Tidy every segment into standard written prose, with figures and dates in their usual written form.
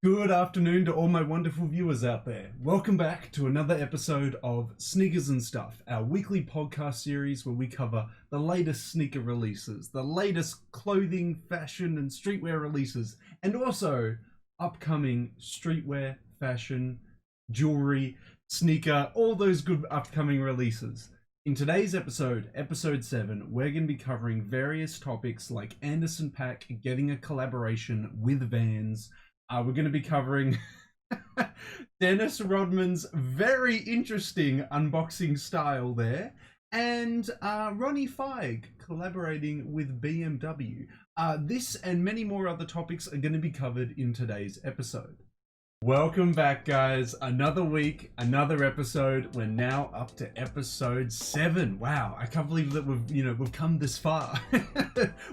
Good afternoon to all my wonderful viewers out there. Welcome back to another episode of Sneakers and Stuff, our weekly podcast series where we cover the latest sneaker releases, the latest clothing, fashion, and streetwear releases, and also upcoming streetwear, fashion, jewelry, sneaker, all those good upcoming releases. In today's episode, episode 7, we're going to be covering various topics like Anderson Paak getting a collaboration with Vans. We're going to be covering Dennis Rodman's very interesting unboxing style there, and Ronnie Fieg collaborating with BMW. This and many more other topics are going to be covered in today's episode. Welcome back, guys. Another week, another episode. We're now up to episode 7. Wow, I can't believe that we've come this far.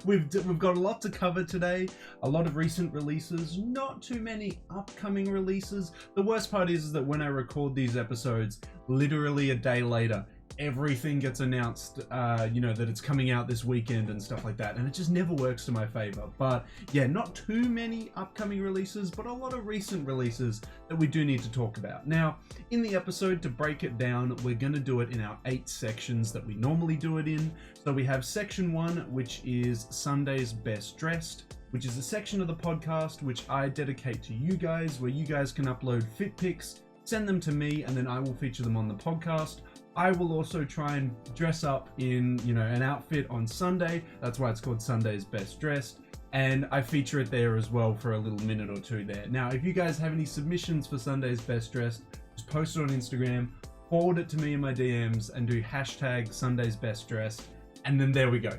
We've got a lot to cover today. A lot of recent releases, not too many upcoming releases. The worst part is that when I record these episodes, literally a day later, everything gets announced, that it's coming out this weekend and stuff like that, and it just never works to my favor. But yeah, not too many upcoming releases, but a lot of recent releases that we do need to talk about. Now, in the episode, to break it down, we're going to do it in our 8 sections that we normally do it in. So we have section 1, which is Sunday's Best Dressed, which is a section of the podcast which I dedicate to you guys, where you guys can upload fit pics, send them to me, and then I will feature them on the podcast. I will also try and dress up in, an outfit on Sunday. That's why it's called Sunday's Best Dressed. And I feature it there as well for a little minute or two there. Now, if you guys have any submissions for Sunday's Best Dressed, just post it on Instagram, forward it to me in my DMs, and do hashtag Sunday's Best Dressed. And then there we go.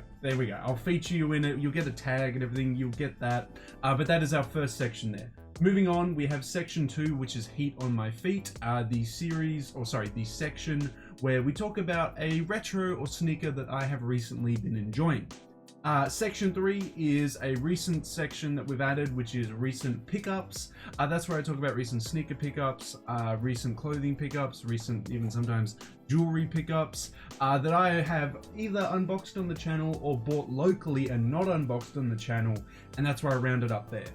I'll feature you in it. You'll get a tag and everything. You'll get that. But that is our first section there. Moving on, we have section 2, which is Heat on My Feet. The section where we talk about a retro or sneaker that I have recently been enjoying. Section 3 is a recent section that we've added, which is recent pickups. That's where I talk about recent sneaker pickups, recent clothing pickups, recent even sometimes jewelry pickups that I have either unboxed on the channel or bought locally and not unboxed on the channel, and that's where I round it up there.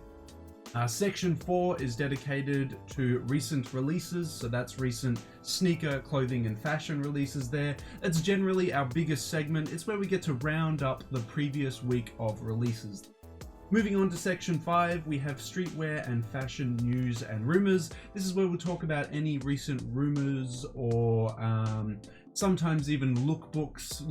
Section 4 is dedicated to recent releases, so that's recent sneaker, clothing, and fashion releases there. That's generally our biggest segment. It's where we get to round up the previous week of releases. Moving on to section 5, we have streetwear and fashion news and rumors. This is where we'll talk about any recent rumors or sometimes even lookbooks,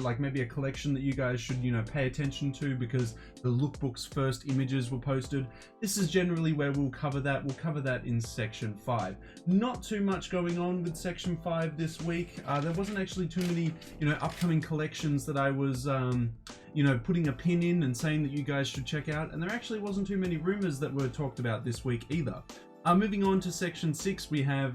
like maybe a collection that you guys should, pay attention to because the lookbook's first images were posted. This is generally where we'll cover that. We'll cover that in section 5. Not too much going on with section 5 this week. There wasn't actually too many, upcoming collections that I was, putting a pin in and saying that you guys should check out. And there actually wasn't too many rumors that were talked about this week either. Moving on to section 6, we have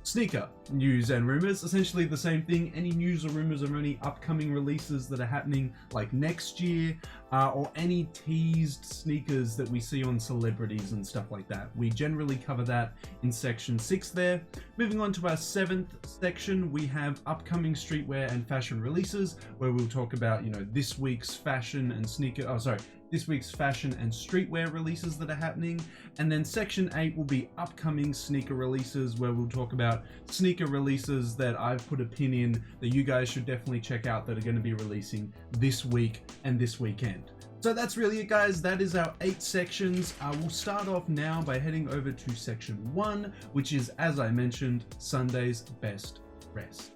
sneaker news and rumors. Essentially the same thing. Any news or rumors or any upcoming releases that are happening like next year, or any teased sneakers that we see on celebrities and stuff like that. We generally cover that in section 6 there. Moving on to our 7th section, we have upcoming streetwear and fashion releases, where we'll talk about, this week's fashion and this week's fashion and streetwear releases that are happening. And then section 8 will be upcoming sneaker releases, where we'll talk about sneaker releases that I've put a pin in that you guys should definitely check out that are going to be releasing this week and this weekend. So that's really it, guys. That is our 8 sections. We'll start off now by heading over to section 1, which is, as I mentioned, Sunday's Best Dressed.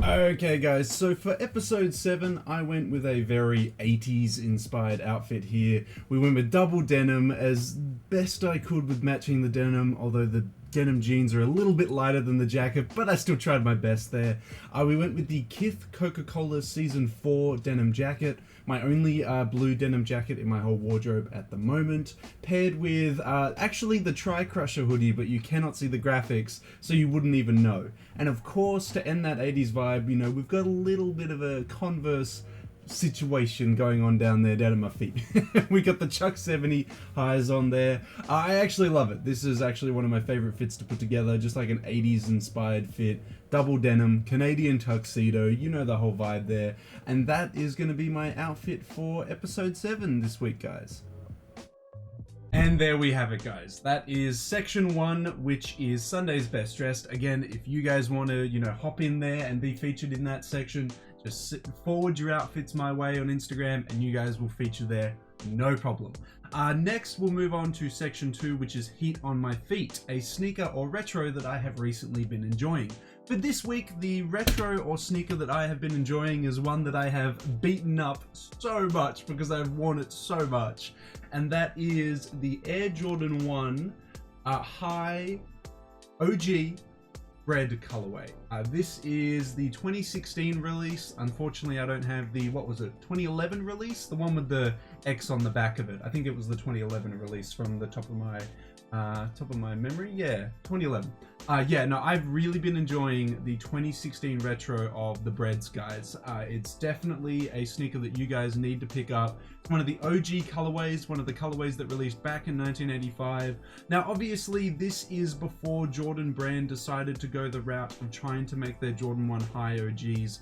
Okay guys, so for episode 7, I went with a very 80s inspired outfit here. We went with double denim as best I could with matching the denim, although the denim jeans are a little bit lighter than the jacket, but I still tried my best there. We went with the KITH Coca-Cola Season 4 denim jacket, my only blue denim jacket in my whole wardrobe at the moment, paired with actually the Tri-Crusher hoodie, but you cannot see the graphics, so you wouldn't even know. And of course, to end that 80s vibe, we've got a little bit of a Converse situation going on down at my feet. We got the Chuck 70 highs on there. I actually love it. This is actually one of my favorite fits to put together, just like an 80s inspired fit. Double denim, Canadian tuxedo, the whole vibe there. And that is going to be my outfit for episode 7 this week, guys. And there we have it, guys. That is section 1, which is Sunday's Best Dressed. Again, if you guys want to, hop in there and be featured in that section, just forward your outfits my way on Instagram and you guys will feature there, no problem. Next, we'll move on to section 2, which is Heat on My Feet, a sneaker or retro that I have recently been enjoying. For this week, the retro or sneaker that I have been enjoying is one that I have beaten up so much because I've worn it so much. And that is the Air Jordan 1 High OG Red colorway. This is the 2016 release. Unfortunately, I don't have the, 2011 release? The one with the X on the back of it. I think it was the 2011 release from the top of my memory. Yeah, 2011. I've really been enjoying the 2016 retro of the Breads, guys. It's definitely a sneaker that you guys need to pick up. It's one of the OG colorways, one of the colorways that released back in 1985. Now, obviously, this is before Jordan Brand decided to go the route of trying to make their Jordan 1 High OGs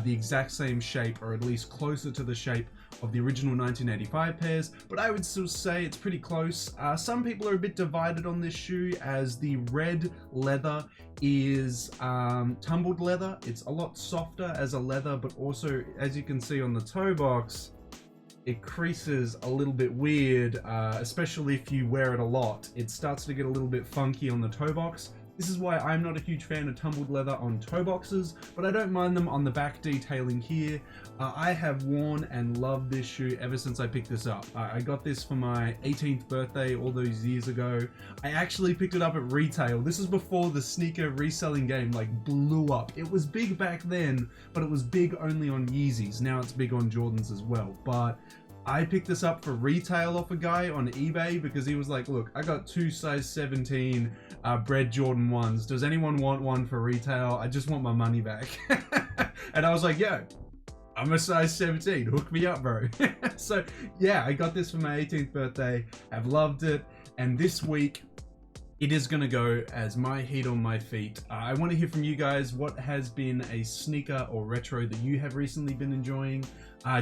the exact same shape, or at least closer to the shape of the original 1985 pairs, but I would still say it's pretty close. Some people are a bit divided on this shoe, as the red leather is tumbled leather. It's a lot softer as a leather, but also, as you can see on the toe box, it creases a little bit weird, especially if you wear it a lot. It starts to get a little bit funky on the toe box. This is why I'm not a huge fan of tumbled leather on toe boxes, but I don't mind them on the back detailing here. I have worn and loved this shoe ever since I picked this up. I got this for my 18th birthday all those years ago. I actually picked it up at retail. This is before the sneaker reselling game blew up. It was big back then, but it was big only on Yeezys. Now it's big on Jordans as well. But I picked this up for retail off a guy on eBay because he was like, look, I got 2 size 17 Bread Jordan 1s. Does anyone want one for retail? I just want my money back. And I was like, yo, I'm a size 17. Hook me up, bro. So yeah, I got this for my 18th birthday. I've loved it. And this week, it is going to go as my heat on my feet. I want to hear from you guys. What has been a sneaker or retro that you have recently been enjoying?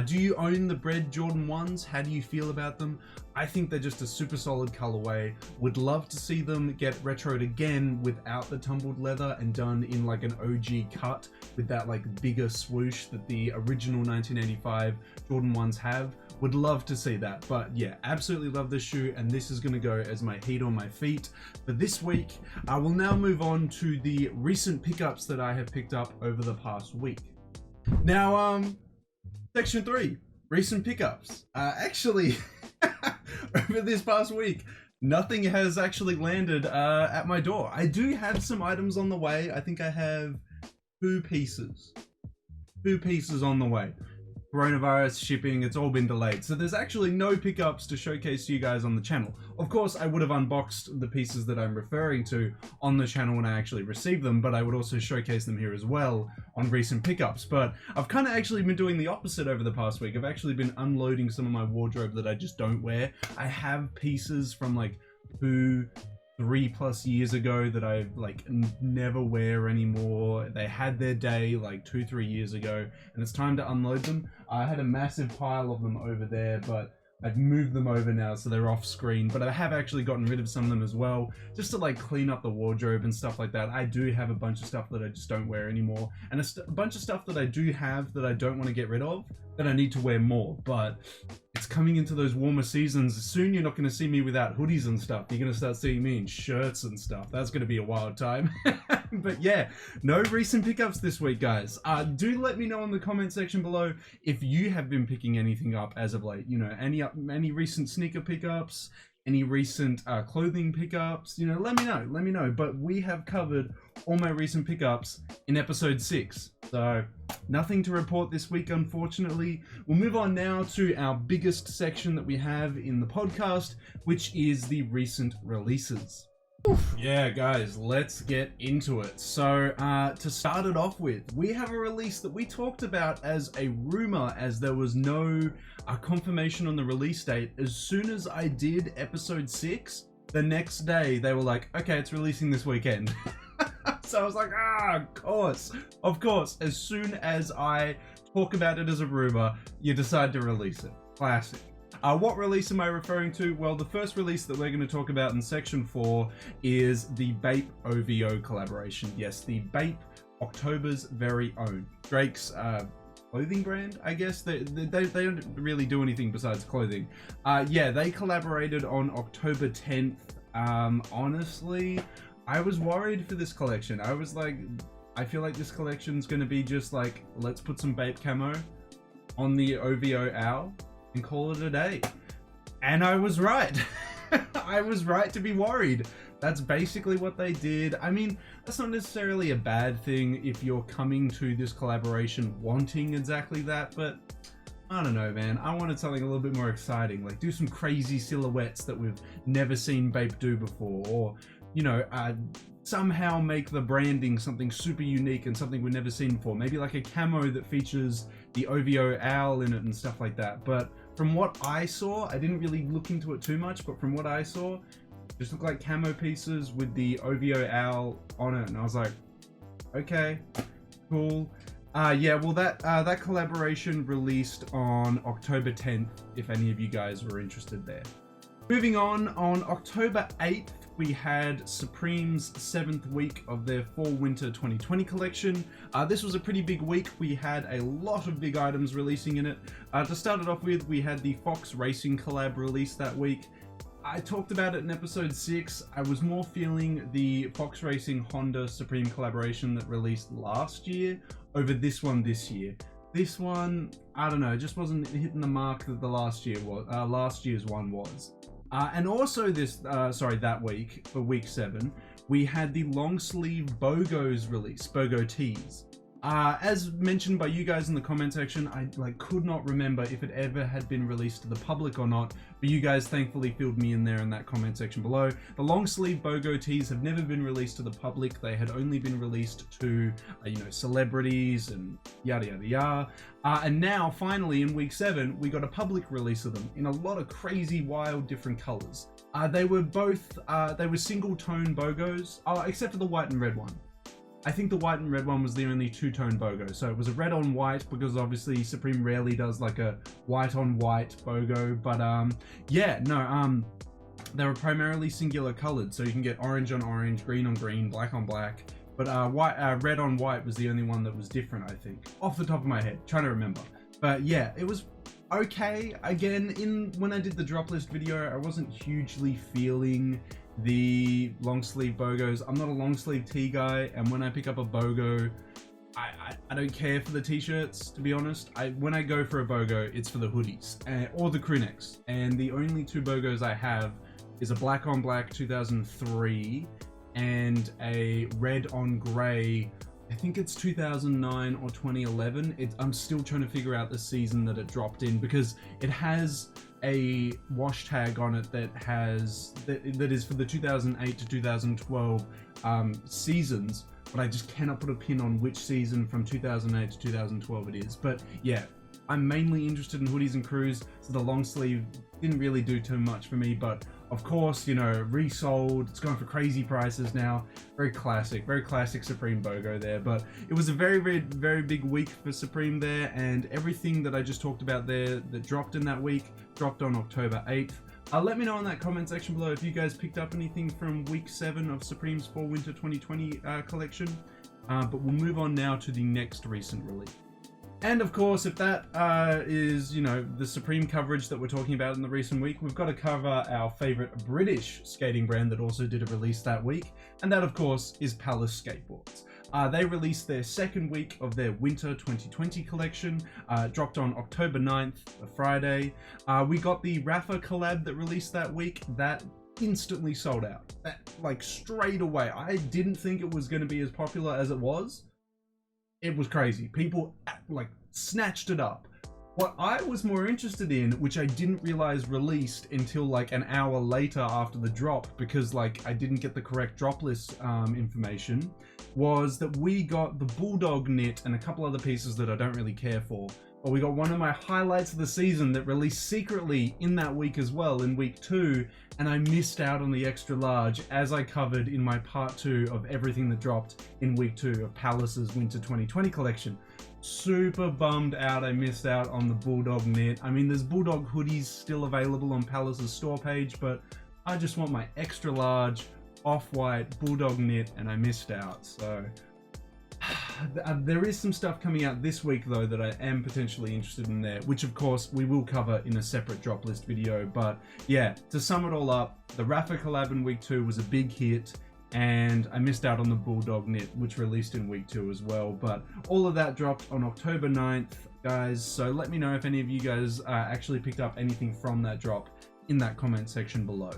Do you own the Bread Jordan 1s? How do you feel about them? I think they're just a super solid colorway. Would love to see them get retroed again without the tumbled leather and done in an OG cut with that bigger swoosh that the original 1985 Jordan 1s have. Would love to see that, but yeah, absolutely love this shoe, and this is going to go as my heat on my feet for this week. I will now move on to the recent pickups that I have picked up over the past week. Now, section 3, recent pickups. Actually, over this past week, nothing has actually landed at my door. I do have some items on the way. I think I have 2 pieces on the way. Coronavirus, shipping, it's all been delayed. So there's actually no pickups to showcase to you guys on the channel. Of course, I would have unboxed the pieces that I'm referring to on the channel when I actually received them, but I would also showcase them here as well on recent pickups. But I've kind of actually been doing the opposite over the past week. I've actually been unloading some of my wardrobe that I just don't wear. I have pieces from 3+ years ago that I never wear anymore. They had their day 2-3 years ago, and it's time to unload them. I had a massive pile of them over there, but I've moved them over now so they're off screen, but I have actually gotten rid of some of them as well, just to clean up the wardrobe and stuff like that. I do have a bunch of stuff that I just don't wear anymore, and a bunch of stuff that I do have that I don't want to get rid of, that I need to wear more. But it's coming into those warmer seasons. Soon you're not going to see me without hoodies and stuff. You're going to start seeing me in shirts and stuff. That's going to be a wild time. But yeah, no recent pickups this week, guys. Do let me know in the comment section below if you have been picking anything up as of late. Any recent sneaker pickups, any recent clothing pickups. Let me know. But we have covered all my recent pickups in episode 6. So nothing to report this week, unfortunately. We'll move on now to our biggest section that we have in the podcast, which is the recent releases. Yeah, guys, let's get into it. So, to start it off with, we have a release that we talked about as a rumor, as there was no confirmation on the release date. As soon as I did episode 6, the next day they were like, okay, it's releasing this weekend. So I was like, of course. As soon as I talk about it as a rumor, you decide to release it. Classic. What release am I referring to? Well, the first release that we're going to talk about in section 4 is the Bape OVO collaboration. Yes, the Bape, October's very own. Drake's clothing brand, I guess. They don't really do anything besides clothing. Yeah, they collaborated on October 10th. Honestly, I was worried for this collection. I was like, I feel like this collection's going to be just like, let's put some Bape camo on the OVO owl and call it a day. And I was right. I was right to be worried. That's basically what they did. I mean, that's not necessarily a bad thing if you're coming to this collaboration wanting exactly that, but I don't know, man. I wanted something a little bit more exciting, like do some crazy silhouettes that we've never seen Bape do before, or, you know, somehow make the branding something super unique and something we've never seen before. Maybe like a camo that features the OVO owl in it and stuff like that. But from what I saw, I didn't really look into it too much, but from what I saw, just look like camo pieces with the OVO owl on it, and I was like, okay, cool. Yeah, well that collaboration released on October 10th, if any of you guys were interested there. Moving on October 8th, we had Supreme's 7th week of their Fall/Winter 2020 collection. This was a pretty big week. We had a lot of big items releasing in it. To start it off with, we had the Fox Racing collab released that week. I talked about it in episode 6. I was more feeling the Fox Racing Honda Supreme collaboration that released last year over this one this year. This one, I don't know, it just wasn't hitting the mark that the last year's one was. And also that week, for week 7, we had the long sleeve BOGOs release, BOGO tees. As mentioned by you guys in the comment section, I could not remember if it ever had been released to the public or not, but you guys thankfully filled me in there in that comment section below. The long sleeve BOGO tees have never been released to the public. They had only been released to, celebrities and yada yada yada. And now, finally, in week 7, we got a public release of them in a lot of crazy, wild, different colors. They were single tone BOGOs, except for the white and red one. I think the white and red one was the only two-tone BOGO. So it was a red on white, because obviously Supreme rarely does like a white on white BOGO. But they were primarily singular colored. So you can get orange on orange, green on green, black on black. But red on white was the only one that was different, I think. Off the top of my head, trying to remember. But yeah, it was okay. Again, when I did the drop list video, I wasn't hugely feeling the long sleeve BOGOs. I'm not a long sleeve tee guy, and when I pick up a BOGO, I don't care for the t-shirts, to be honest. When I go for a BOGO, it's for the hoodies or the crew necks, and the only 2 BOGOs I have is a black on black 2003 and a red on gray, I think it's 2009 or 2011. I'm still trying to figure out the season that it dropped in, because it has a wash tag on it that is for the 2008 to 2012 seasons, but I just cannot put a pin on which season from 2008 to 2012 it is. But yeah, I'm mainly interested in hoodies and crews, so the long sleeve didn't really do too much for me, but of course, resold. It's going for crazy prices now. Very classic Supreme BOGO there. But it was a very, very, very big week for Supreme there, and everything that I just talked about there that dropped in that week dropped on October 8th. Let me know in that comment section below if you guys picked up anything from week 7 of Supreme's Fall/Winter 2020 collection. But we'll move on now to the next recent release. And of course, if that is, the Supreme coverage that we're talking about in the recent week, we've got to cover our favorite British skating brand that also did a release that week. And that, of course, is Palace Skateboards. They released their 2nd week of their Winter 2020 collection, dropped on October 9th, a Friday. We got the Rafa collab that released that week. That instantly sold out. Straight away. I didn't think it was going to be as popular as it was. It was crazy. People snatched it up. What I was more interested in, which I didn't realize released until an hour later after the drop, because I didn't get the correct drop list information, was that we got the Bulldog knit and a couple other pieces that I don't really care for. Well, we got one of my highlights of the season that released secretly in that week as well, in week 2, and I missed out on the extra large, as I covered in my part 2 of everything that dropped in week 2 of Palace's Winter 2020 collection. Super bummed out I missed out on the Bulldog knit. I mean, there's Bulldog hoodies still available on Palace's store page, but I just want my extra large off-white Bulldog knit, and I missed out. So there is some stuff coming out this week though that I am potentially interested in there, which of course we will cover in a separate drop list video. But yeah, to sum it all up, the Rafa collab in week 2 was a big hit, and I missed out on the Bulldog knit, which released in week 2 as well. But all of that dropped on October 9th, guys, so let me know if any of you guys actually picked up anything from that drop in that comment section below.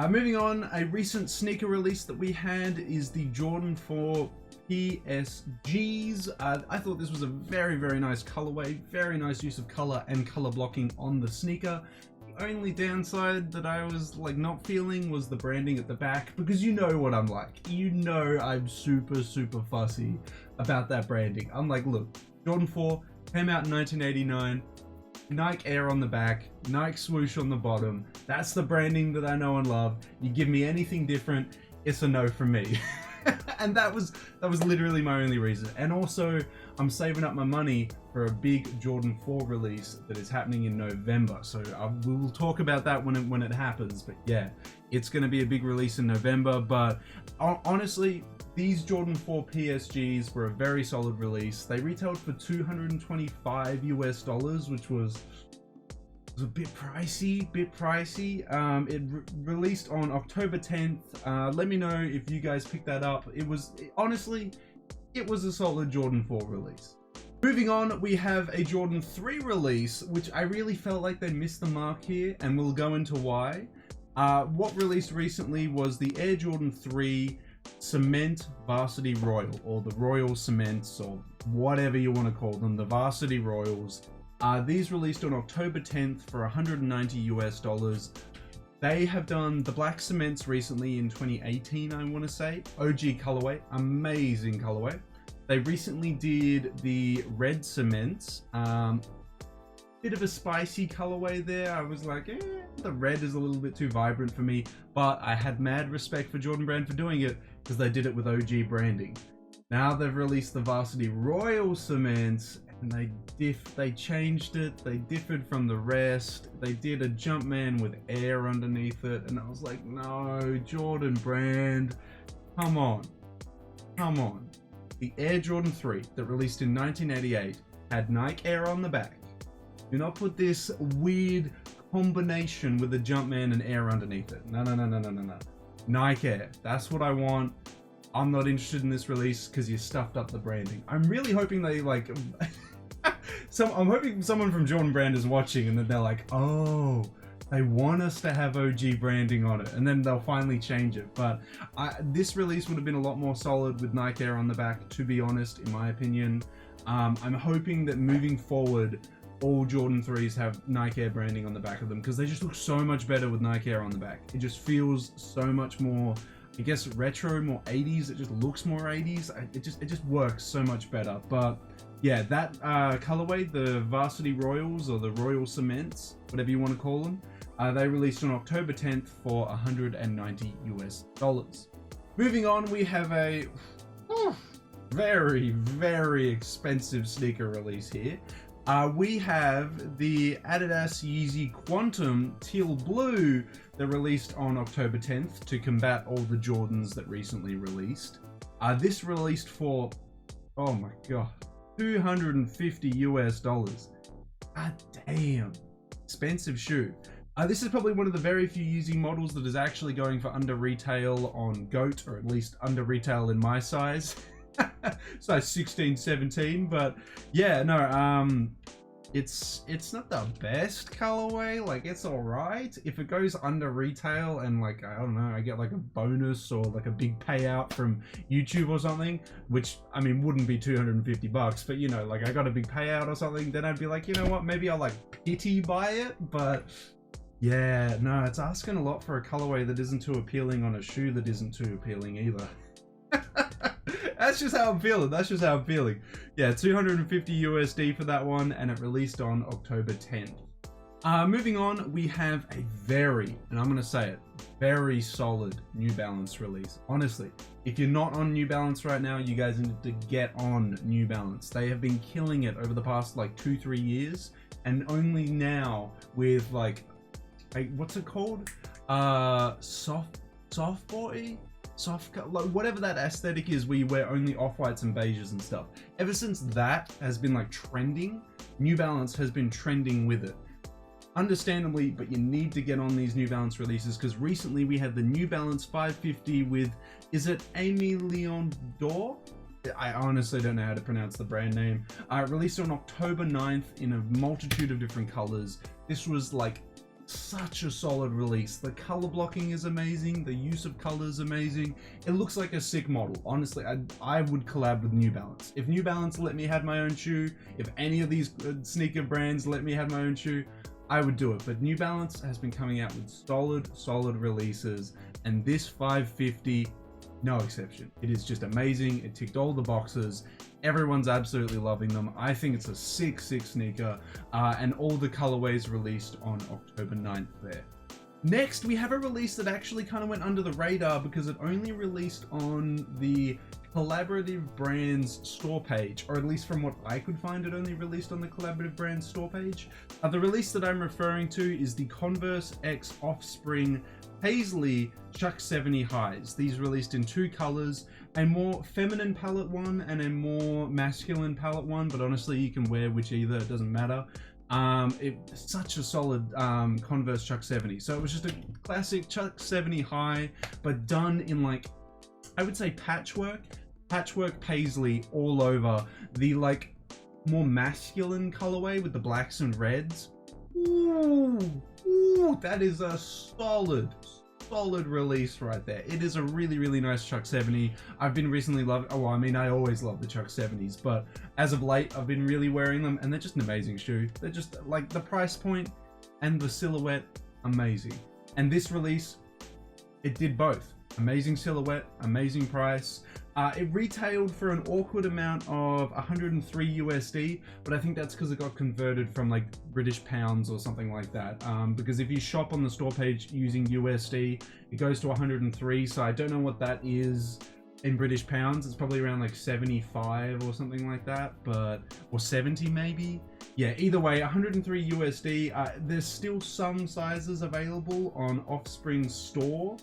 Moving on, a recent sneaker release that we had is the Jordan 4 PSGs. I thought this was a very, very nice colorway, very nice use of color and color blocking on the sneaker. The only downside that I was like not feeling was the branding at the back, because you know what I'm like. You know I'm super, super fussy about that branding. I'm like, look, Jordan 4 came out in 1989. Nike Air on the back, Nike swoosh on the bottom. That's the branding that I know and love. You give me anything different, it's a no from me. And that was literally my only reason. And also, I'm saving up my money for a big Jordan 4 release that is happening in November. So we will talk about that when it happens. But yeah, it's going to be a big release in November. But honestly, these Jordan 4 PSGs were a very solid release. They retailed for $225 US, which was a bit pricey. It released on October 10th. Let me know if you guys picked that up. Honestly, it was a solid Jordan 4 release. Moving on, we have a Jordan 3 release, which I really felt like they missed the mark here, and we'll go into why. What released recently was the Air Jordan 3 Cement Varsity Royal, or the Royal Cements, or whatever you want to call them, the Varsity Royals. These released on October 10th for $190 US. They have done the black cements recently in 2018, I want to say. OG colorway, amazing colorway. They recently did the red cements. Bit of a spicy colorway there. I was like, the red is a little bit too vibrant for me, but I had mad respect for Jordan Brand for doing it because they did it with OG branding. Now they've released the Varsity Royal cements, and they changed it. They differed from the rest. They did a Jumpman with air underneath it, and I was like, no, Jordan Brand, come on. The Air Jordan 3 that released in 1988 had Nike Air on the back. Do not put this weird combination with the Jumpman and air underneath it. No. Nike Air, that's what I want. I'm not interested in this release because you stuffed up the branding. I'm really hoping they like... I'm hoping someone from Jordan Brand is watching and then they're like, oh, they want us to have OG branding on it, and then they'll finally change it. But this release would have been a lot more solid with Nike Air on the back, to be honest, in my opinion. I'm hoping that moving forward, all Jordan 3s have Nike Air branding on the back of them, because they just look so much better with Nike Air on the back. It just feels so much more, I guess, retro, more 80s. It just looks more 80s. It just works so much better. But yeah, that colorway, the Varsity Royals, or the Royal Cements, whatever you want to call them, they released on October 10th for $190 US. Moving on, we have a very, very expensive sneaker release here. We have the Adidas Yeezy Quantum Teal Blue that released on October 10th to combat all the Jordans that recently released. This released for, oh my god, $250 US. God damn, expensive shoe. This is probably one of the very few Yeezy models that is actually going for under retail on GOAT, or at least under retail in my size. Size 16, 17, but yeah, no, it's not the best colorway. Like, it's all right if it goes under retail and, like, I don't know, I get like a bonus or like a big payout from YouTube or something, which I mean wouldn't be $250, but you know, like I got a big payout or something, then I'd be like, you know what, maybe I'll like pity buy it. But yeah, no, it's asking a lot for a colorway that isn't too appealing on a shoe that isn't too appealing either. That's just how I'm feeling. That's just how I'm feeling. Yeah, 250 USD for that one, and it released on October 10th. Moving on, we have a very, and I'm going to say it, very solid New Balance release. Honestly, if you're not on New Balance right now, you guys need to get on New Balance. They have been killing it over the past like 2-3 years, and only now with like, what's it called? Soft boy? Like whatever that aesthetic is where you wear only off-whites and beiges and stuff. Ever since that has been like trending, New Balance has been trending with it. Understandably, but you need to get on these New Balance releases because recently we had the New Balance 550 with, is it Amy Leon Dor? I honestly don't know how to pronounce the brand name. Released on October 9th in a multitude of different colors. This was like such a solid release. The color blocking is amazing. The use of color is amazing. It looks like a sick model. Honestly, I would collab with New Balance. If New Balance let me have my own shoe, if any of these sneaker brands let me have my own shoe, I would do it. But New Balance has been coming out with solid releases, and this 550, no exception. It is just amazing. It ticked all the boxes. Everyone's absolutely loving them. I think it's a sick sneaker, and all the colorways released on October 9th there. Next, we have a release that actually kind of went under the radar because it only released on the Collaborative Brands store page, or at least from what I could find, it only released on the Collaborative Brands store page. The release that I'm referring to is the Converse X Offspring Paisley Chuck 70 highs. These released in two colors, a more feminine palette one and a more masculine palette one, but honestly you can wear which either, it doesn't matter. It's such a solid Converse Chuck 70. So it was just a classic Chuck 70 high, but done in like, I would say patchwork paisley all over the like more masculine colorway with the blacks and reds. Ooh, that is a solid release right there. It is a really nice Chuck 70. I've been recently loving, oh, I mean, I always love the Chuck 70s, but as of late, I've been really wearing them, and they're just an amazing shoe. They're just like the price point and the silhouette, amazing. And this release, it did both. Amazing silhouette, amazing price. It retailed for an awkward amount of 103 USD, but I think that's because it got converted from like British pounds or something like that. Because if you shop on the store page using USD, it goes to 103. So I don't know what that is in British pounds. It's probably around like 75 or something like that, or 70 maybe. Yeah, either way, 103 USD. There's still some sizes available on Offspring's store.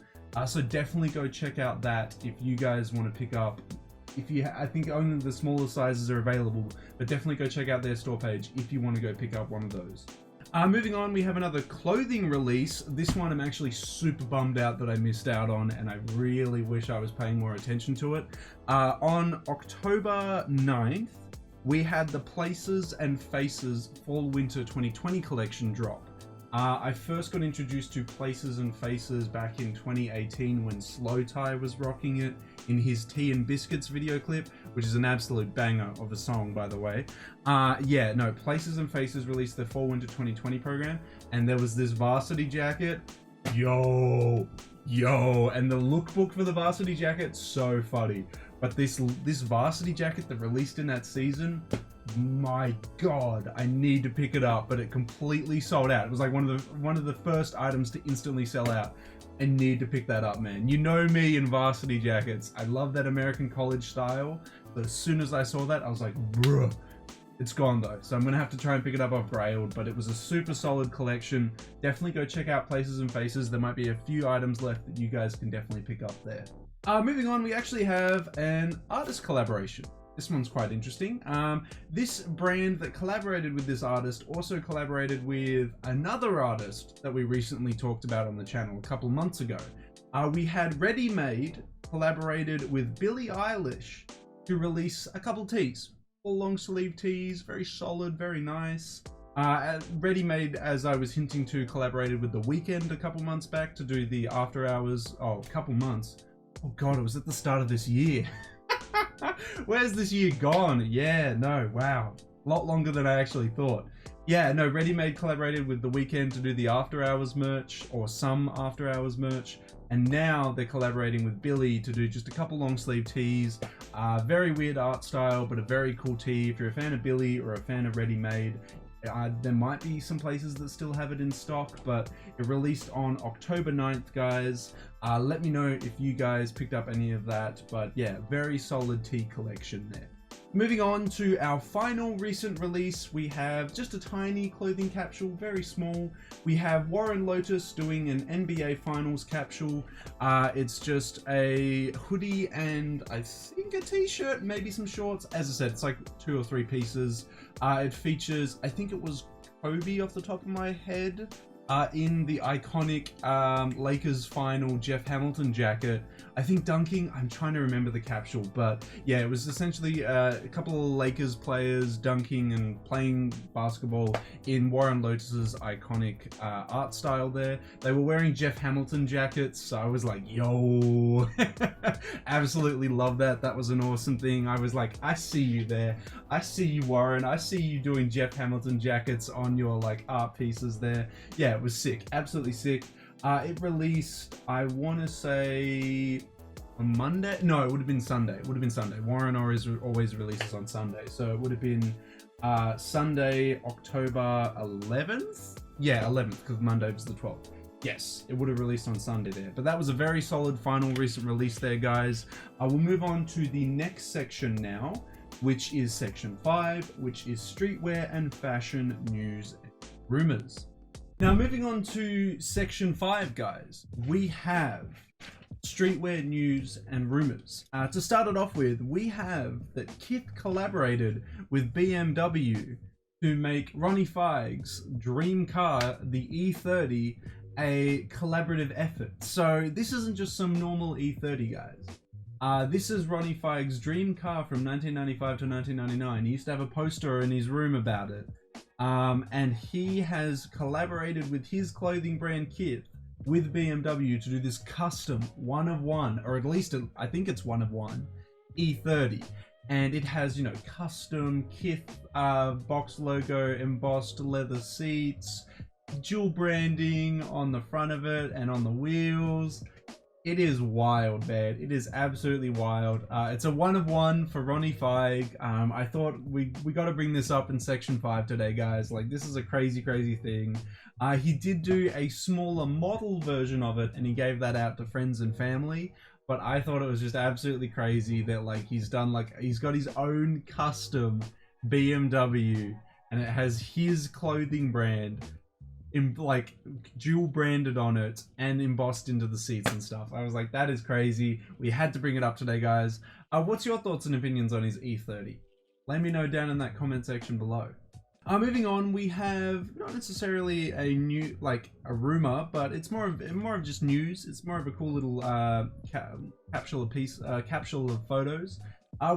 So definitely go check out that if you guys want to pick up. I think only the smaller sizes are available, but definitely go check out their store page if you want to go pick up one of those. Moving on, we have another clothing release. This one I'm actually super bummed out that I missed out on, and I really wish I was paying more attention to it. On October 9th, we had the Places and Faces Fall Winter 2020 collection drop. I first got introduced to Places and Faces back in 2018 when Slow Tie was rocking it in his Tea and Biscuits video clip, which is an absolute banger of a song, by the way. Places and Faces released their Fall Winter 2020 program, and there was this Varsity jacket. Yo, and the lookbook for the Varsity jacket, so funny. But this Varsity jacket that released in that season, my god, I need to pick it up, but it completely sold out. It was like one of the first items to instantly sell out. I need to pick that up, man. You know me in Varsity jackets. I love that American college style, but as soon as I saw that, I was like, bruh. It's gone though, so I'm gonna have to try and pick it up off Grailed, but it was a super solid collection. Definitely go check out Places and Faces. There might be a few items left that you guys can definitely pick up there. Moving on, we actually have an artist collaboration. This one's quite interesting. This brand that collaborated with this artist also collaborated with another artist that we recently talked about on the channel a couple months ago. We had Ready Made collaborated with Billie Eilish to release a couple tees. All long sleeve tees, very solid, very nice. Ready Made, as I was hinting to, collaborated with The Weeknd a couple months back to do the After Hours. Oh, a couple months. Oh god, it was at the start of this year. Where's this year gone? Yeah, no, wow. A lot longer than I actually thought. Yeah, no, Ready Made collaborated with The Weeknd to do the After Hours merch, or some After Hours merch, and now they're collaborating with Billy to do just a couple long sleeve tees. Very weird art style, but a very cool tee. If you're a fan of Billy or a fan of Ready Made, there might be some places that still have it in stock, but it released on October 9th, guys. Let me know if you guys picked up any of that, but yeah, very solid tee collection there. Moving on to our final recent release, we have just a tiny clothing capsule, very small. We have Warren Lotus doing an NBA Finals capsule. It's just a hoodie and I think a t-shirt, maybe some shorts. As I said, it's like 2 or 3 pieces. It features, I think it was Kobe off the top of my head, in the iconic Lakers final Jeff Hamilton jacket. I think dunking, I'm trying to remember the capsule, but yeah, it was essentially a couple of Lakers players dunking and playing basketball in Warren Lotus's iconic art style there. They were wearing Jeff Hamilton jackets, so I was like, yo, absolutely love that. That was an awesome thing. I was like, I see you there. I see you, Warren. I see you doing Jeff Hamilton jackets on your like art pieces there. Yeah, it was sick. Absolutely sick. It released, I want to say, on Monday? No, it would have been Sunday. It would have been Sunday. Warren always releases on Sunday. So it would have been Sunday, October 11th? Yeah, 11th, because Monday was the 12th. Yes, it would have released on Sunday there. But that was a very solid final recent release there, guys. We'll move on to the next section now, which is section 5, which is streetwear and fashion news and rumors. Now, moving on to section 5, guys, we have streetwear news and rumors. To start it off with, we have that KITH collaborated with BMW to make Ronnie Fieg's dream car, the E30, a collaborative effort. So this isn't just some normal E30, guys. This is Ronnie Fieg's dream car from 1995 to 1999. He used to have a poster in his room about it. And he has collaborated with his clothing brand KITH with BMW to do this custom one of one, or at least I think it's one of one, E30. And it has, you know, custom KITH box logo, embossed leather seats, dual branding on the front of it and on the wheels. It is wild, man. It is absolutely wild. It's a one of one for Ronnie Fieg. I thought we got to bring this up in section 5 today, guys. Like, this is a crazy thing. He did do a smaller model version of it, and he gave that out to friends and family. But I thought it was just absolutely crazy that like he's got his own custom BMW, and it has his clothing brand like dual branded on it and embossed into the seats and stuff. I was like, that is crazy. We had to bring it up today, guys. What's your thoughts and opinions on his E30? Let me know down in that comment section below. Moving on, we have not necessarily a new, like a rumor, but it's more of just news. It's more of a cool little capsule of photos.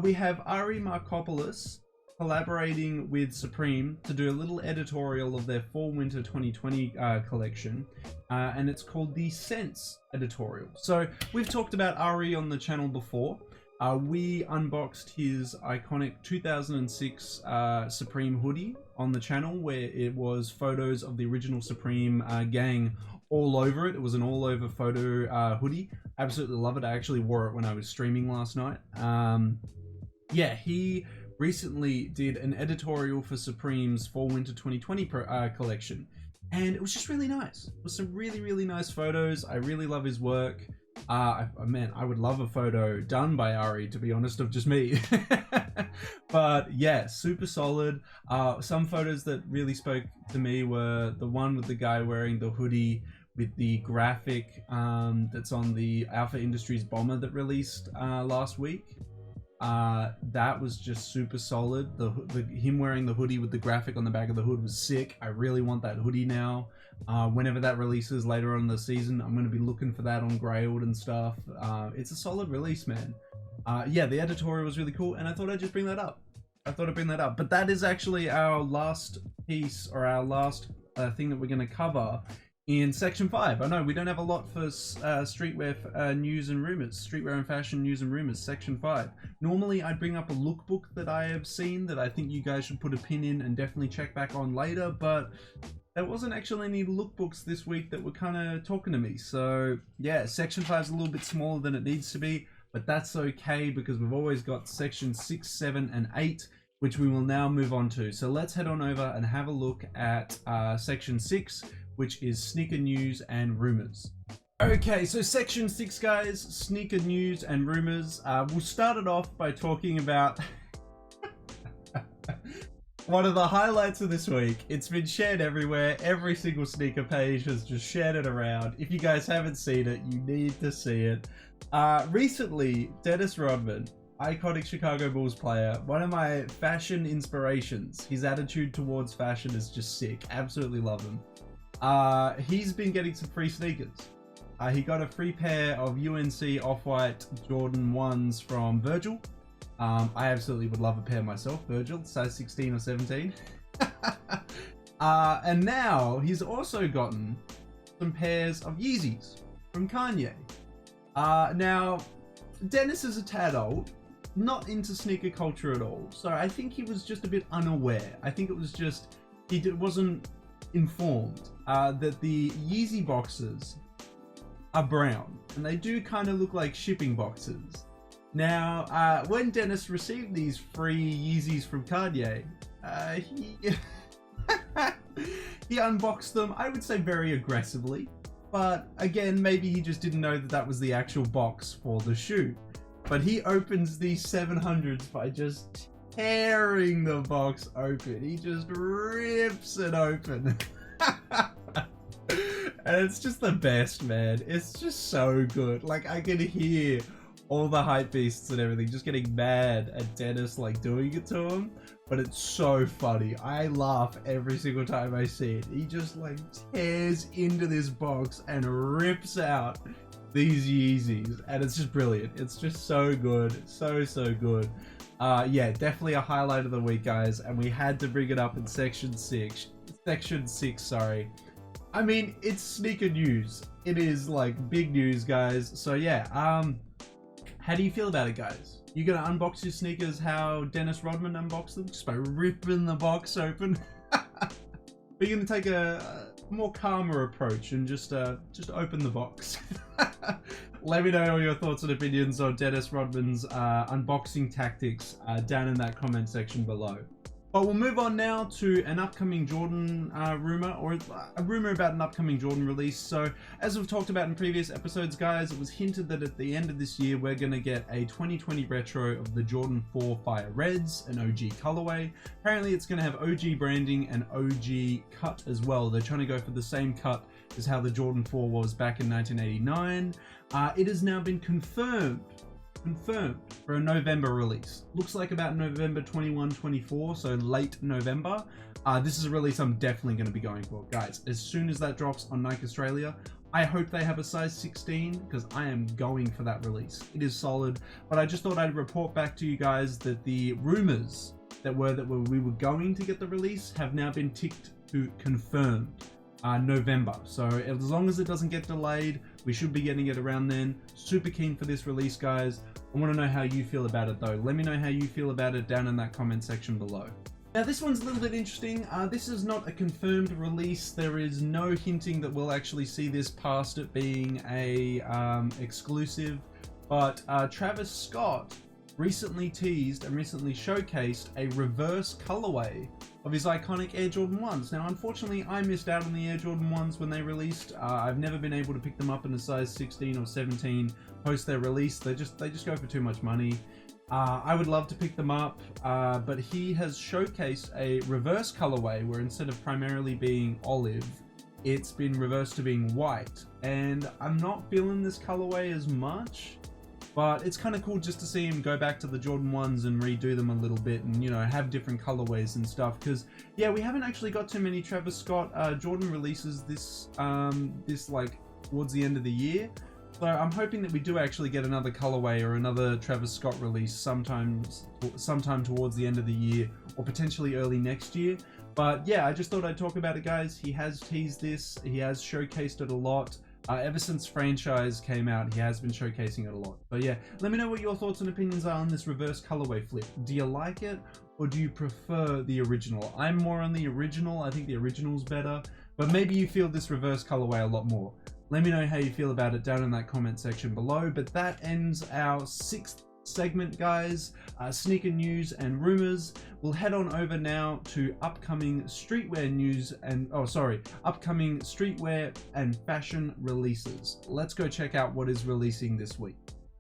We have Ari Marks collaborating with Supreme to do a little editorial of their Fall/Winter 2020 collection, and it's called the Sense editorial. So we've talked about Ari on the channel before. We unboxed his iconic 2006 Supreme hoodie on the channel, where it was photos of the original Supreme gang all over it. It was an all over photo hoodie. Absolutely love it. I actually wore it when I was streaming last night. Yeah, he recently did an editorial for Supreme's Fall/Winter 2020 collection, and it was just really nice. It was some really nice photos. I really love his work. Man, I would love a photo done by Ari, to be honest, of just me. But yeah, super solid. Some photos that really spoke to me were the one with the guy wearing the hoodie with the graphic that's on the Alpha Industries bomber that released last week. That was just super solid. Him wearing the hoodie with the graphic on the back of the hood was sick. I really want that hoodie now. Whenever that releases later on in the season, I'm going to be looking for that on Grailed and stuff. It's a solid release, man. Yeah, the editorial was really cool, and I thought I'd just bring that up. But that is actually our last piece, or our last thing that we're going to cover In section 5, I know we don't have a lot for streetwear news and rumors, streetwear and fashion news and rumors, section 5. Normally I'd bring up a lookbook that I have seen that I think you guys should put a pin in and definitely check back on later, but there wasn't actually any lookbooks this week that were kind of talking to me. So yeah, section 5 is a little bit smaller than it needs to be, but that's okay because we've always got section 6, 7 and 8, which we will now move on to. So let's head on over and have a look at section 6, which is sneaker news and rumors. Okay, so section 6, guys, sneaker news and rumors. We'll start it off by talking about one of the highlights of this week. It's been shared everywhere. Every single sneaker page has just shared it around. If you guys haven't seen it, you need to see it. Recently, Dennis Rodman, iconic Chicago Bulls player, one of my fashion inspirations. His attitude towards fashion is just sick. Absolutely love him. He's been getting some free sneakers. He got a free pair of UNC Off-White Jordan 1s from Virgil. I absolutely would love a pair myself, Virgil, size 16 or 17. And now he's also gotten some pairs of Yeezys from Kanye. Now, Dennis is a tad old, not into sneaker culture at all, so I think he was just a bit unaware. I think it was just, wasn't informed that the Yeezy boxes are brown, and they do kind of look like shipping boxes. Now, when Dennis received these free Yeezys from Kanye, he unboxed them, I would say very aggressively, but again, maybe he just didn't know that that was the actual box for the shoe. But he opens these 700s by just tearing the box open. He just rips it open. And it's just the best, man. It's just so good. Like, I can hear all the hype beasts and everything just getting mad at Dennis, like, doing it to him. But it's so funny. I laugh every single time I see it. He just, like, tears into this box and rips out these Yeezys. And it's just brilliant. It's just so good. So good. Yeah, definitely a highlight of the week, guys. And we had to bring it up in section 6. Section 6, sorry. I mean, it's sneaker news. It is, like, big news, guys. So, yeah, how do you feel about it, guys? You gonna unbox your sneakers how Dennis Rodman unboxed them? Just by ripping the box open? But you're gonna take a more calmer approach and just open the box. Let me know all your thoughts and opinions on Dennis Rodman's unboxing tactics down in that comment section below. But we'll move on now to an upcoming Jordan rumor, or a rumor about an upcoming Jordan release. So, as we've talked about in previous episodes, guys, it was hinted that at the end of this year, we're going to get a 2020 retro of the Jordan 4 Fire Reds, an OG colorway. Apparently, it's going to have OG branding and OG cut as well. They're trying to go for the same cut as how the Jordan 4 was back in 1989. It has now been confirmed for a November release. Looks like about November 21, 24, so late November. This is a release I'm definitely going to be going for, guys. As soon as that drops on Nike Australia, I hope they have a size 16 because I am going for that release. It is solid, but I just thought I'd report back to you guys that the rumors that we were going to get the release have now been ticked to confirmed. November. So as long as it doesn't get delayed, we should be getting it around then. Super keen for this release, guys. I want to know how you feel about it though. Let me know how you feel about it down in that comment section below. Now this one's a little bit interesting. This is not a confirmed release. There is no hinting that we'll actually see this past it being a exclusive. But Travis Scott recently teased and recently showcased a reverse colorway of his iconic Air Jordan 1s. Now, unfortunately, I missed out on the Air Jordan 1s when they released. I've never been able to pick them up in a size 16 or 17 post their release. They just go for too much money. I would love to pick them up, but he has showcased a reverse colorway where instead of primarily being olive, it's been reversed to being white. And I'm not feeling this colorway as much. But it's kind of cool just to see him go back to the Jordan 1s and redo them a little bit and, you know, have different colorways and stuff. Because, yeah, we haven't actually got too many Travis Scott Jordan releases this like, towards the end of the year. So I'm hoping that we do actually get another colorway or another Travis Scott release sometime towards the end of the year or potentially early next year. But yeah, I just thought I'd talk about it, guys. He has teased this. He has showcased it a lot. Ever since franchise came out, he has been showcasing it a lot. So yeah, let me know what your thoughts and opinions are on this reverse colorway flip. Do you like it, or do you prefer the original? I'm more on the original. I think the original's better, but maybe you feel this reverse colorway a lot more. Let me know how you feel about it down in that comment section below. But that ends our 6th segment, guys. Sneaker news and rumors. We'll head on over now to upcoming streetwear news and upcoming streetwear and fashion releases. Let's go check out what is releasing this week.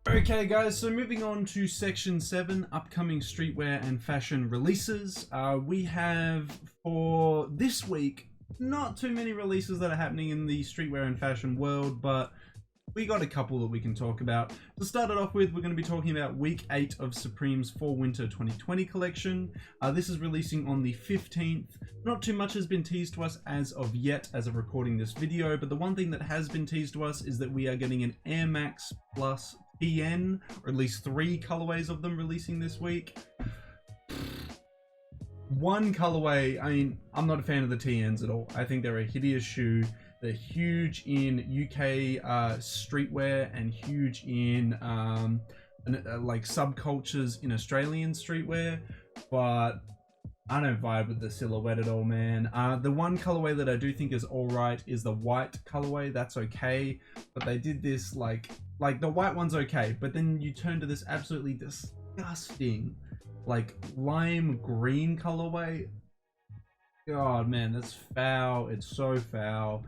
Okay guys, so moving on to section 7, upcoming streetwear and fashion releases. We have for this week not too many releases that are happening in the streetwear and fashion world, but we got a couple that we can talk about. To start it off with, we're going to be talking about week 8 of Supreme's Fall/Winter 2020 collection. This is releasing on the 15th. Not too much has been teased to us as of yet, as of recording this video, but the one thing that has been teased to us is that we are getting an Air Max Plus TN, or at least 3 colorways of them releasing this week. One colorway, I mean, I'm not a fan of the TNs at all. I think they're a hideous shoe. They're huge in UK streetwear and huge in like subcultures in Australian streetwear, but I don't vibe with the silhouette at all, man. The one colorway that I do think is alright is the white colorway. That's okay, but they did this like the white one's okay, but then you turn to this absolutely disgusting like lime green colorway. God, man, that's foul. It's so foul.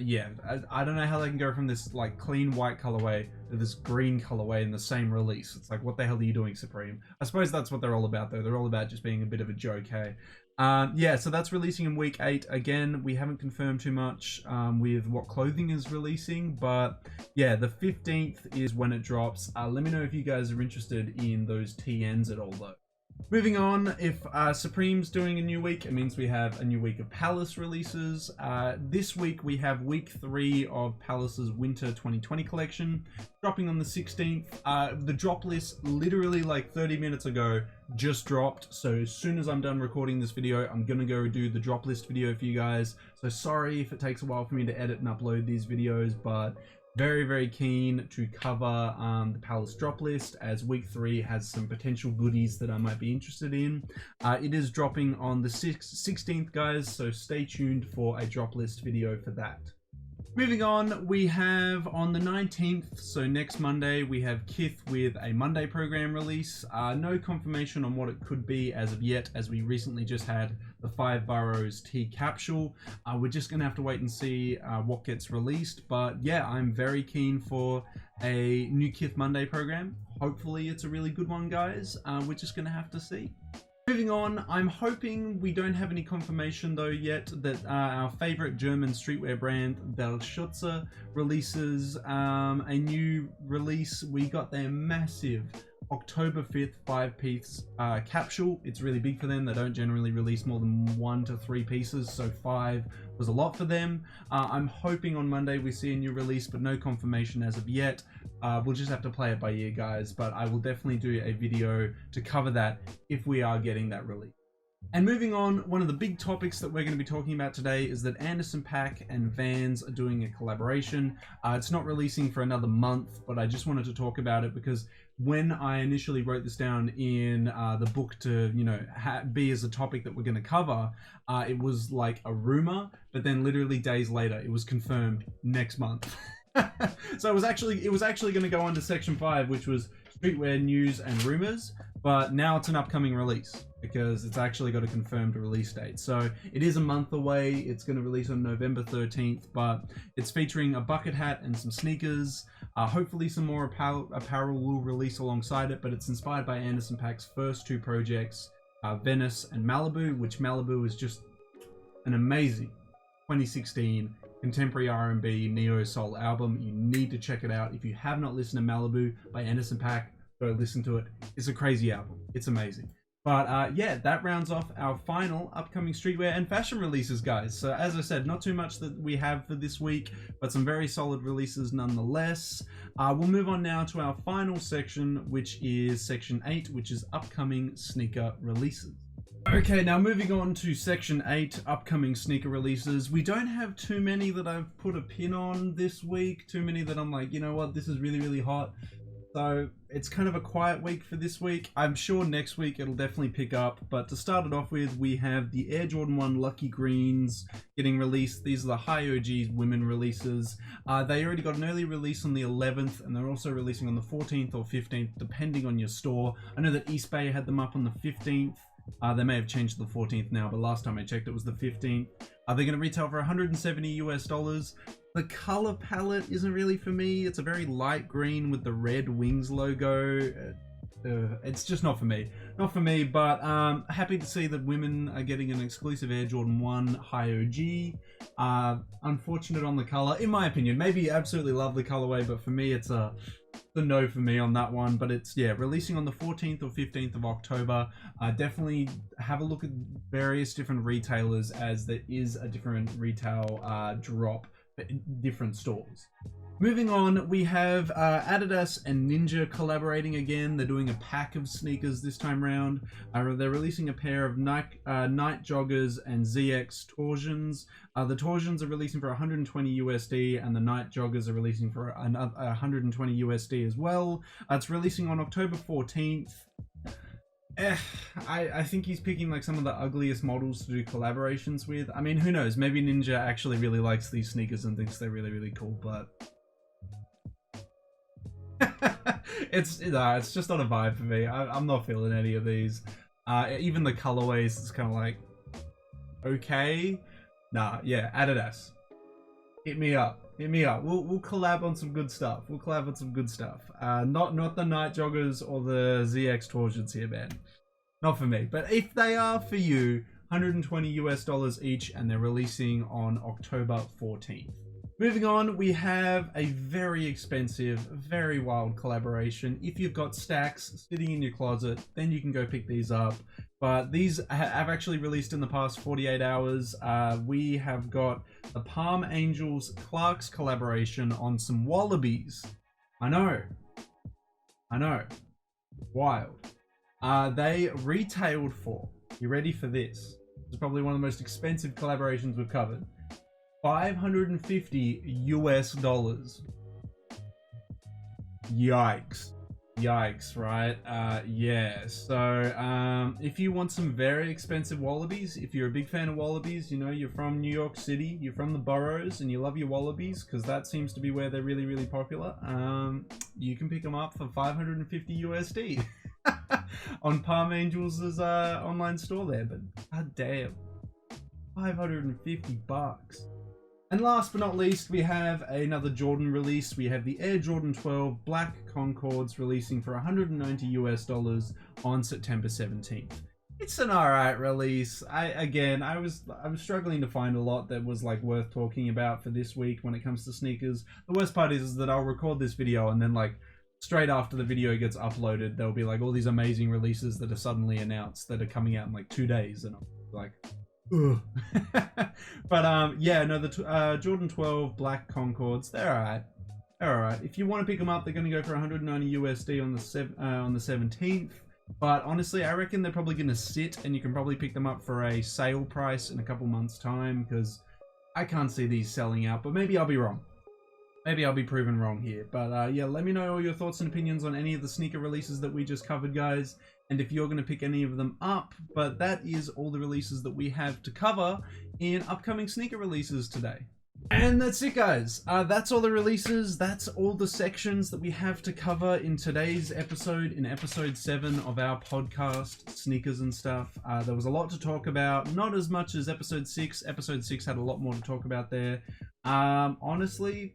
Yeah, I don't know how they can go from this like clean white colorway to this green colorway in the same release. It's like, what the hell are you doing, Supreme? I suppose that's what they're all about, though. They're all about just being a bit of a joke, hey? Yeah, so that's releasing in week 8. Again, we haven't confirmed too much with what clothing is releasing, but yeah, the 15th is when it drops. Let me know if you guys are interested in those TNs at all, though. Moving on, if Supreme's doing a new week, it means we have a new week of Palace releases. This week we have week 3 of Palace's Winter 2020 collection, dropping on the 16th. The drop list literally like 30 minutes ago just dropped, so as soon as I'm done recording this video, I'm gonna go do the drop list video for you guys. So sorry if it takes a while for me to edit and upload these videos, but very, very keen to cover the Palace drop list, as week 3 has some potential goodies that I might be interested in. It is dropping on the 16th, guys, so stay tuned for a drop list video for that. Moving on, we have on the 19th, so next Monday, we have KITH with a Monday program release. No confirmation on what it could be as of yet, as we recently just had the 5 Boroughs tea capsule. We're just gonna have to wait and see what gets released, but yeah, I'm very keen for a new KITH Monday program. Hopefully it's a really good one, guys. We're just gonna have to see. Moving on, I'm hoping we don't have any confirmation though yet that our favorite German streetwear brand Del Schutze releases a new release. We got their massive October 5th 5-piece capsule. It's really big for them. They don't generally release more than 1 to 3 pieces, so 5 was a lot for them. I'm hoping on Monday we see a new release, but no confirmation as of yet. We'll just have to play it by ear, guys, but I will definitely do a video to cover that if we are getting that release. And moving on, one of the big topics that we're going to be talking about today is that Anderson Paak and Vans are doing a collaboration. It's not releasing for another month, but I just wanted to talk about it because when I initially wrote this down in the book to, you know, be as a topic that we're going to cover, it was like a rumor, but then literally days later, it was confirmed next month. So it was actually going to go on to section 5, which was streetwear news and rumors, but now it's an upcoming release because it's actually got a confirmed release date. So it is a month away. It's going to release on November 13th, but it's featuring a bucket hat and some sneakers. Hopefully some more apparel will release alongside it, but it's inspired by Anderson Paak's first 2 projects, Venice and Malibu, which Malibu is just an amazing 2016 contemporary R&B neo soul album. You need to check it out. If you have not listened to Malibu by Anderson Paak, go listen to it. It's a crazy album. It's amazing. But yeah, that rounds off our final upcoming streetwear and fashion releases, guys. So as I said, not too much that we have for this week, but some very solid releases nonetheless. We'll move on now to our final section, which is section 8, which is upcoming sneaker releases. Okay, now moving on to section 8, upcoming sneaker releases. We don't have too many that I've put a pin on this week, too many that I'm like, you know what, this is really, really hot. So it's kind of a quiet week for this week. I'm sure next week it'll definitely pick up, but to start it off with, we have the Air Jordan 1 Lucky Greens getting released. These are the high OGs women releases. They already got an early release on the 11th, and they're also releasing on the 14th or 15th, depending on your store. I know that East Bay had them up on the 15th. They may have changed to the 14th now, but last time I checked it was the 15th. They're going to retail for $170 US. The color palette isn't really for me. It's a very light green with the red wings logo. It's just not for me. Not for me, but happy to see that women are getting an exclusive Air Jordan 1 high OG. Unfortunate on the color, in my opinion. Maybe you absolutely love the colorway, but for me it's a no for me on that one. But it's, yeah, releasing on the 14th or 15th of October. Definitely have a look at various different retailers, as there is a different retail drop for different stores. Moving on, we have Adidas and Ninja collaborating again. They're doing a pack of sneakers this time around. They're releasing a pair of night joggers and ZX torsions. The torsions are releasing for 120 USD, and the night joggers are releasing for another 120 USD as well. It's releasing on October 14th. I think he's picking like some of the ugliest models to do collaborations with. I mean, who knows? Maybe Ninja actually really likes these sneakers and thinks they're really, really cool, but it's just not a vibe for me. I'm not feeling any of these. Even the colorways, it's kind of like, okay. Nah, yeah, Adidas. Hit me up. We'll collab on some good stuff. Not the night joggers or the ZX torsions here, man. Not for me. But if they are for you, $120 US each, and they're releasing on October 14th. Moving on, we have a very expensive, very wild collaboration. If you've got stacks sitting in your closet, then you can go pick these up. But these have actually released in the past 48 hours. We have got the Palm Angels Clarks collaboration on some Wallabies. I know. Wild. They retailed for, you ready for this? This is probably one of the most expensive collaborations we've covered. $550 US. Yikes, right? Yeah, so if you want some very expensive Wallabies, if you're a big fan of Wallabies, you know, you're from New York City, you're from the boroughs, and you love your Wallabies, because that seems to be where they're really, really popular, you can pick them up for $550 USD on Palm Angels' online store there. But god damn, $550. And last but not least, we have another Jordan release. We have the Air Jordan 12 Black Concords releasing for $190 US on September 17th. It's an alright release. I was struggling to find a lot that was like worth talking about for this week when it comes to sneakers. The worst part is that I'll record this video, and then like straight after the video gets uploaded, there'll be like all these amazing releases that are suddenly announced that are coming out in like 2 days, and I'm like, ugh. But yeah, no, the Jordan 12 Black Concords, they're alright. If you want to pick them up, they're going to go for 190 USD on the 17th. But honestly, I reckon they're probably going to sit, and you can probably pick them up for a sale price in a couple months' time, because I can't see these selling out. But maybe I'll be wrong. Maybe I'll be proven wrong here. But yeah, let me know all your thoughts and opinions on any of the sneaker releases that we just covered, guys. And if you're going to pick any of them up. But that is all the releases that we have to cover in upcoming sneaker releases today. And that's it, guys. That's all the releases. That's all the sections that we have to cover in today's episode, in episode 7 of our podcast, Sneakers and Stuff. There was a lot to talk about. Not as much as episode 6. Episode 6 had a lot more to talk about there. Honestly,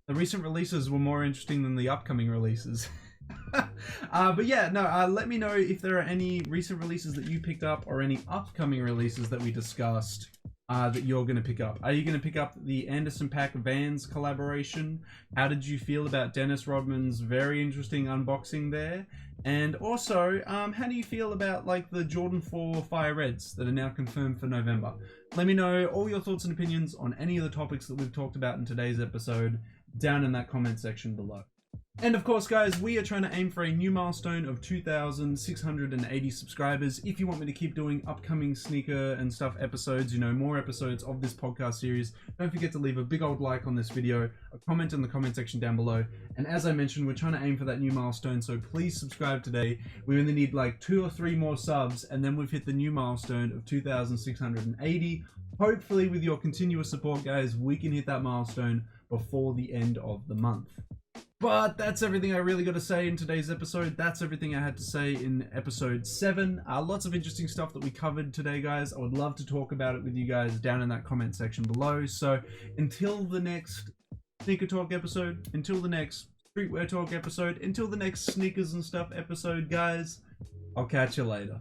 the recent releases were more interesting than the upcoming releases. But yeah, no, let me know if there are any recent releases that you picked up, or any upcoming releases that we discussed that you're going to pick up. Are you going to pick up the Anderson Paak Vans collaboration? How did you feel about Dennis Rodman's very interesting unboxing there? And also, how do you feel about like the Jordan 4 Fire Reds that are now confirmed for November? Let me know all your thoughts and opinions on any of the topics that we've talked about in today's episode down in that comment section below. And of course, guys, we are trying to aim for a new milestone of 2,680 subscribers. If you want me to keep doing upcoming sneaker and stuff episodes, you know, more episodes of this podcast series, don't forget to leave a big old like on this video, a comment in the comment section down below. And as I mentioned, we're trying to aim for that new milestone, so please subscribe today. We only need like 2 or 3 more subs, and then we've hit the new milestone of 2,680. Hopefully, with your continuous support, guys, we can hit that milestone before the end of the month. But that's everything I really got to say in today's episode. That's everything I had to say in episode 7. Lots of interesting stuff that we covered today, guys. I would love to talk about it with you guys down in that comment section below. So until the next sneaker talk episode, until the next streetwear talk episode, until the next sneakers and stuff episode, guys, I'll catch you later.